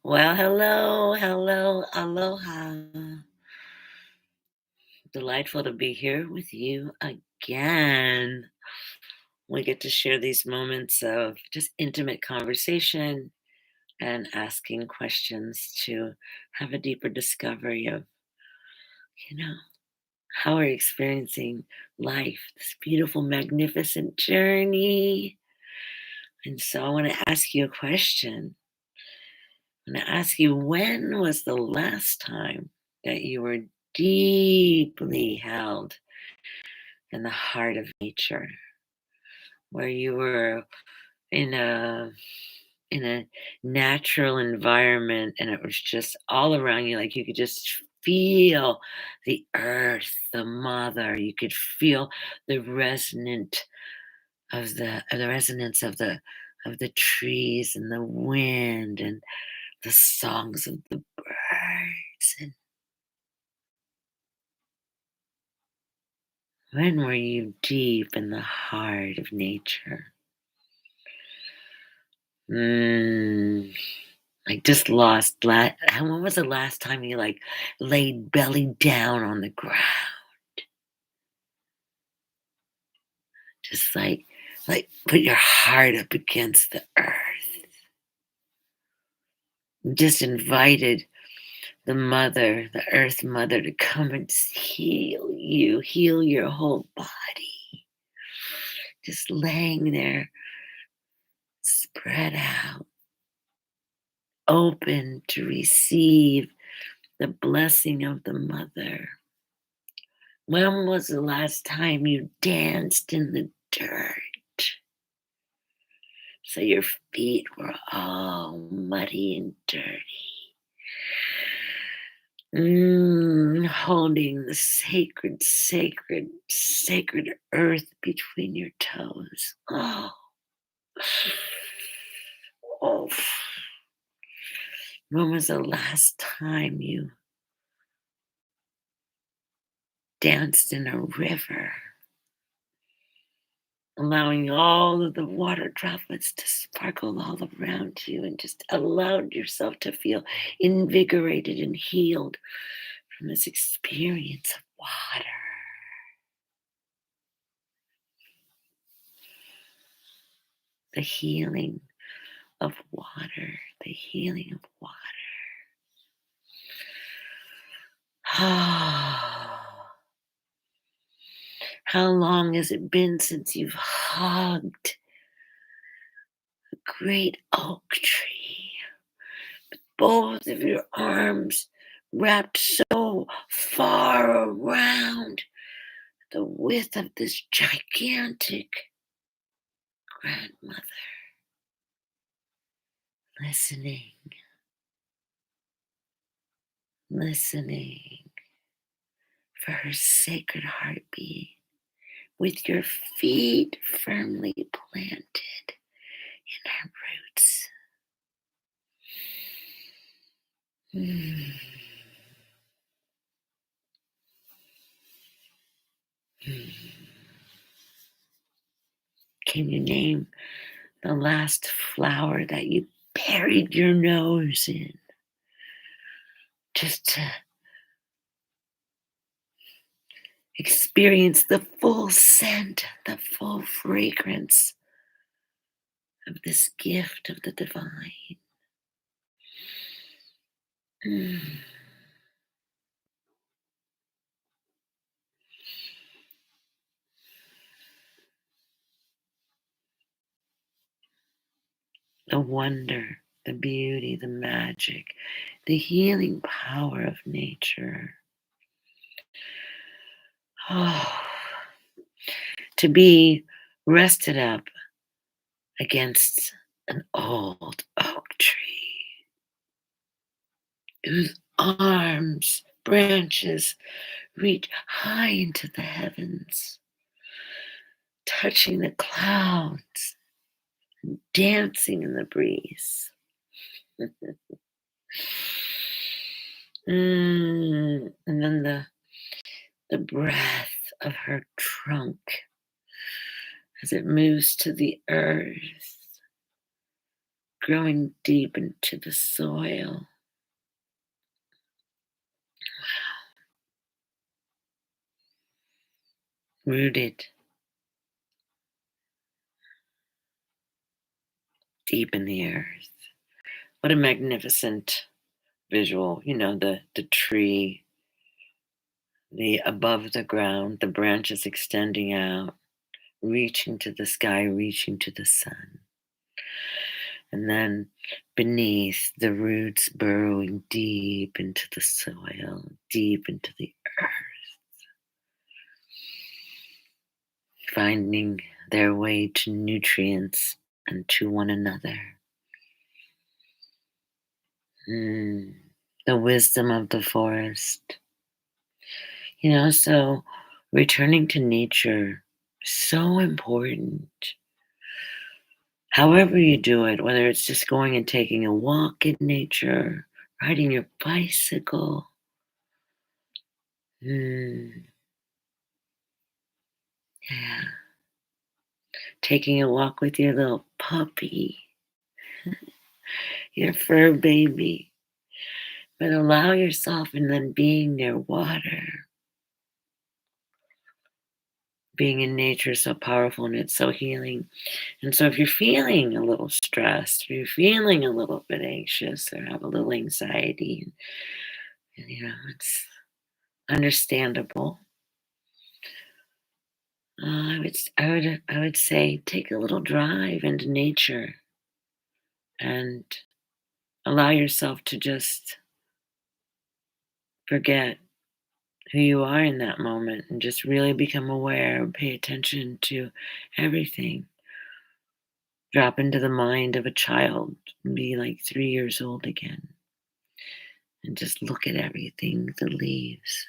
Well, hello, hello, aloha. Delightful to be here with you again. We get to share these moments of just intimate conversation and asking questions to have a deeper discovery of, you know, how we're experiencing life, this beautiful, magnificent journey. And so I want to ask you a question. I'm going to ask you, when was the last time that you were deeply held in the heart of nature, where you were in a natural environment and it was just all around you, like you could just feel the earth, the mother, you could feel the resonant of the resonance of the trees and the wind and the songs of the birds. And when were you deep in the heart of nature? Mm, like just lost. When was the last time you like laid belly down on the ground? Just like put your heart up against the earth. Just invited the mother, the earth mother, to come and heal you, heal your whole body. Just laying there, spread out, open to receive the blessing of the mother. When was the last time you danced in the dirt? So your feet were all muddy and dirty. Holding the sacred, sacred, sacred earth between your toes. Oh. When was the last time you danced in a river, allowing all of the water droplets to sparkle all around you and just allowed yourself to feel invigorated and healed from this experience of water? The healing of water, the healing of water. How long has it been since you've hugged a great oak tree? Both of your arms wrapped so far around the width of this gigantic grandmother, listening, listening for her sacred heartbeat with your feet firmly planted in her roots. Mm. Mm. Can you name the last flower that you buried your nose in just to experience the full scent, the full fragrance of this gift of the divine? Mm. The wonder, the beauty, the magic, the healing power of nature. Oh, to be rested up against an old oak tree whose arms, branches reach high into the heavens, touching the clouds, dancing in the breeze. And then the breath of her trunk as it moves to the earth, growing deep into the soil, rooted deep in the earth. What a magnificent visual. The tree, the above the ground, the branches extending out, reaching to the sky, reaching to the sun. And then beneath, the roots burrowing deep into the soil, deep into the earth, finding their way to nutrients and to one another. Mm, the wisdom of the forest. So returning to nature, so important. However you do it, whether it's just going and taking a walk in nature, riding your bicycle, mm, yeah, taking a walk with your little puppy, your fur baby, but allow yourself and then being near water. Being in nature is so powerful and it's so healing. And so if you're feeling a little stressed, or you're feeling a little bit anxious or have a little anxiety, it's understandable. I would say take a little drive into nature and allow yourself to just forget who you are in that moment and just really become aware, pay attention to everything. Drop into the mind of a child and be like 3 years old again and just look at everything, the leaves,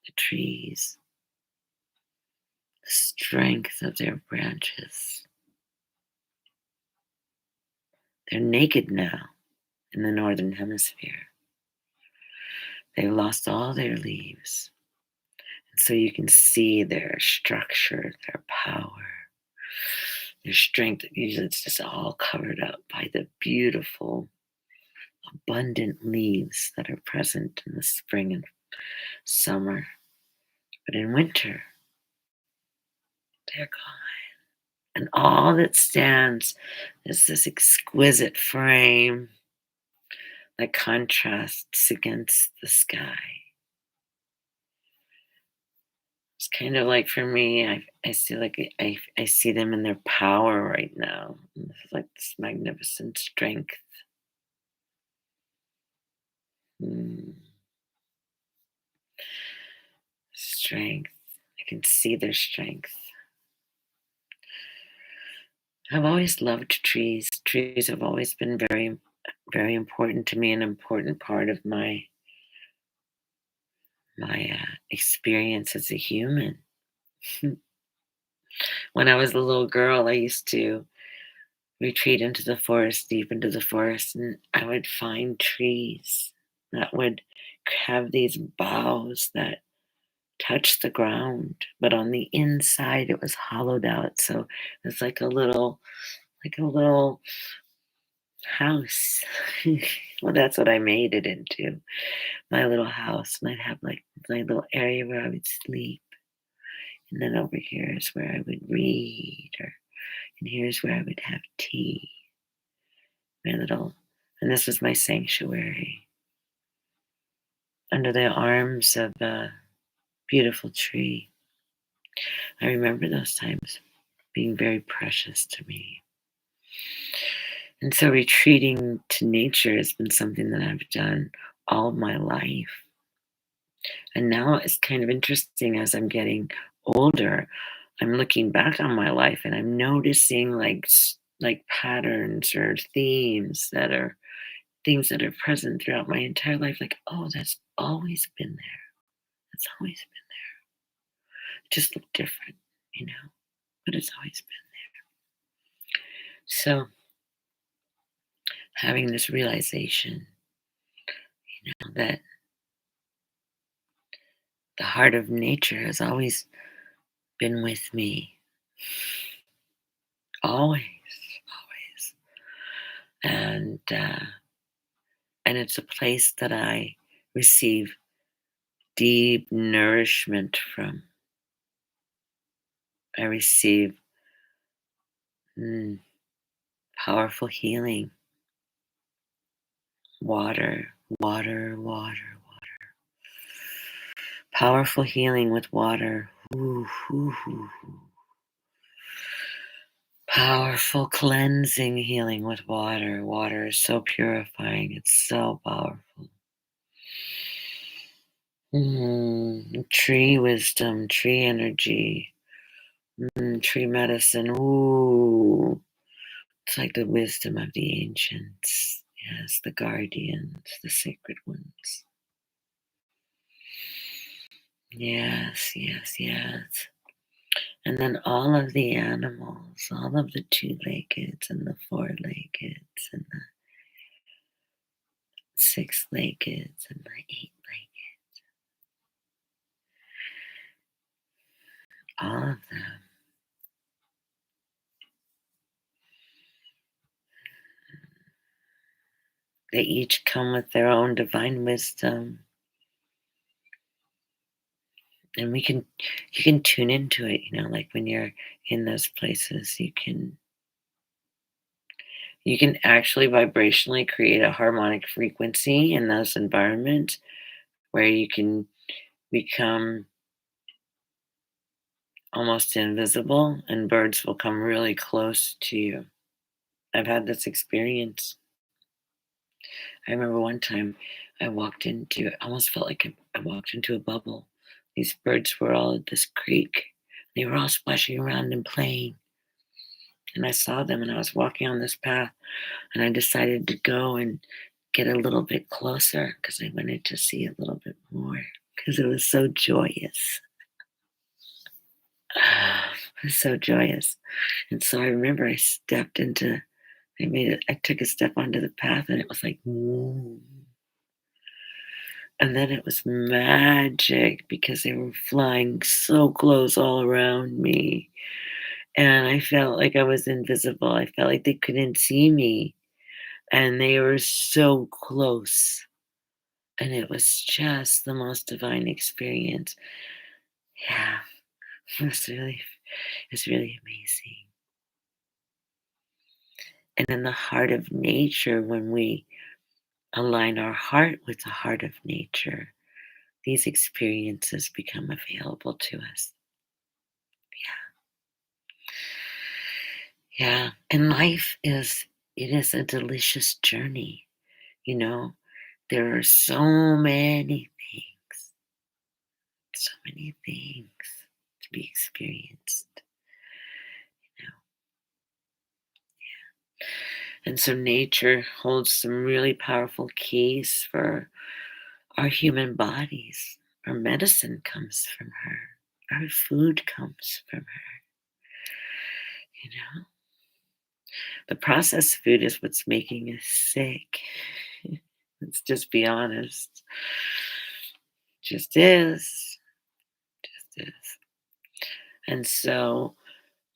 the trees, the strength of their branches. They're naked now in the northern hemisphere. They lost all their leaves. And so you can see their structure, their power, their strength. Usually it's just all covered up by the beautiful, abundant leaves that are present in the spring and summer. But in winter, they're gone. And all that stands is this exquisite frame that contrasts against the sky. It's kind of like for me, I see I see them in their power right now. And this is like this magnificent strength. Mm, strength. I can see their strength. I've always loved trees. Trees have always been very, very important to me, an important part of my experience as a human. When I was a little girl, I used to retreat into the forest, deep into the forest, and I would find trees that would have these boughs that touched the ground, but on the inside it was hollowed out. So it's like a little house. Well, that's what I made it into. My little house. And I'd have like my little area where I would sleep. And then over here is where I would read, and here's where I would have tea. My little, and this was my sanctuary under the arms of a beautiful tree. I remember those times being very precious to me. And so retreating to nature has been something that I've done all my life. And now it's kind of interesting as I'm getting older, I'm looking back on my life and I'm noticing like patterns or themes that are things that are present throughout my entire life. Like, oh, that's always been there. That's always been there. It just looked different, but it's always been there. So having this realization, that the heart of nature has always been with me. Always, always. uh, and it's a place that I receive deep nourishment from. I receive mm, powerful healing. Water, water, water, water. Powerful healing with water. Ooh, ooh, ooh, ooh. Powerful cleansing healing with water. Water is so purifying. It's so powerful. Tree wisdom, tree energy, tree medicine. Ooh, it's like the wisdom of the ancients. Yes, the guardians, the sacred ones. Yes, yes, yes. And then all of the animals, all of the two-leggeds and the four-leggeds and the six-leggeds and the eight-legged, all of them. They each come with their own divine wisdom. And you can tune into it, like when you're in those places, you can actually vibrationally create a harmonic frequency in those environments where you can become almost invisible and birds will come really close to you. I've had this experience. I remember one time I almost felt like I walked into a bubble. These birds were all at this creek. They were all splashing around and playing. And I saw them and I was walking on this path and I decided to go and get a little bit closer because I wanted to see a little bit more because it was so joyous. It was so joyous. And so I remember I took a step onto the path and it was like, "Whoa." And then it was magic because they were flying so close all around me. And I felt like I was invisible. I felt like they couldn't see me. And they were so close. And it was just the most divine experience. Yeah, it's really amazing. And in the heart of nature, when we align our heart with the heart of nature, these experiences become available to us. Yeah. And it is a delicious journey. You know, there are so many things to be experienced. You know? And so nature holds some really powerful keys for our human bodies. Our medicine comes from her. Our food comes from her. You know, the processed food is what's making us sick. Let's just be honest. Just is. Just is. And so,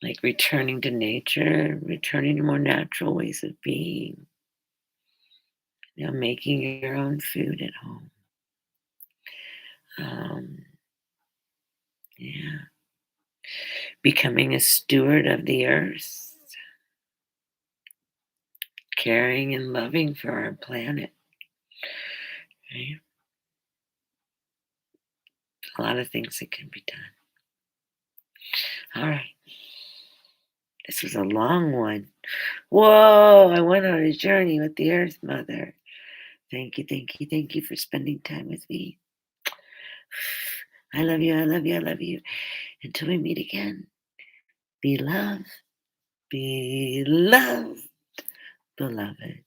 like returning to nature, returning to more natural ways of being, making your own food at home. Um, yeah. Becoming a steward of the earth, caring and loving for our planet. Right? A lot of things that can be done. All right. This was a long one. Whoa, I went on a journey with the Earth Mother. Thank you, thank you, thank you for spending time with me. I love you, I love you, I love you. Until we meet again, be loved, be loved, beloved.